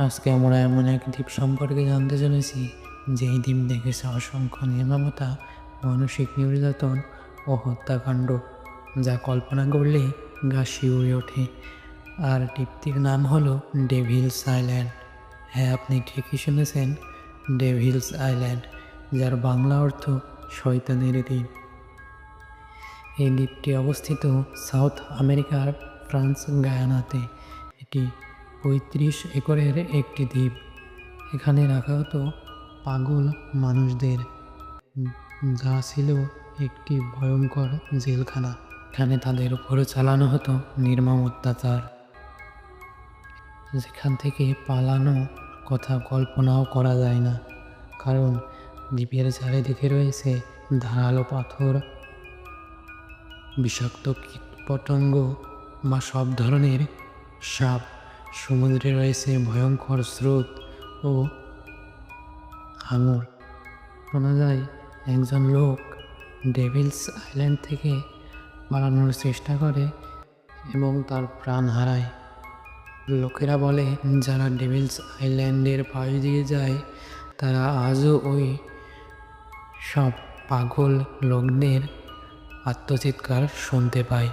আজকে আমরা এমন এক দ্বীপ সম্পর্কে জানতে চলেছি, যেই দ্বীপ দেখেছে অসংখ্য নির্মমতা, মানসিক নির্যাতন ও হত্যাকাণ্ড, যা কল্পনা করলে গা শিউরে ওঠে। আর দ্বীপটির নাম হলো ডেভিলস আইল্যান্ড। হ্যাঁ, আপনি ঠিকই শুনেছেন, ডেভিলস আইল্যান্ড, যার বাংলা অর্থ শয়তানের দ্বীপ। এই দ্বীপটি অবস্থিত সাউথ আমেরিকার ফ্রান্স গায়ানাতে। এটি ৩৫ একরের একটি দ্বীপ। এখানে রাখা হতো পাগল মানুষদের, যা ছিল একটি ভয়ঙ্কর জেলখানা। এখানে তাদের উপরে চালানো হতো নির্মম অত্যাচার, যেখান থেকে পালানো কথা কল্পনাও করা যায় না। কারণ দ্বীপের চারিদিকে রয়েছে ধারালো পাথর, বিষাক্ত কীটপতঙ্গ বা সব ধরনের সাপ। সমুদ্রে রয়েছে ভয়ঙ্কর স্রোত ও হাঙর। শোনা যায় একজন লোক ডেভিলস আইল্যান্ড থেকে পালানোর চেষ্টা করে এবং তার প্রাণ হারায়। লোকেরা বলে, যারা ডেভিলস আইল্যান্ডের পাশ দিয়ে যায় তারা আজও ওই সব পাগল লোকদের আত্মচিৎকার শুনতে পায়।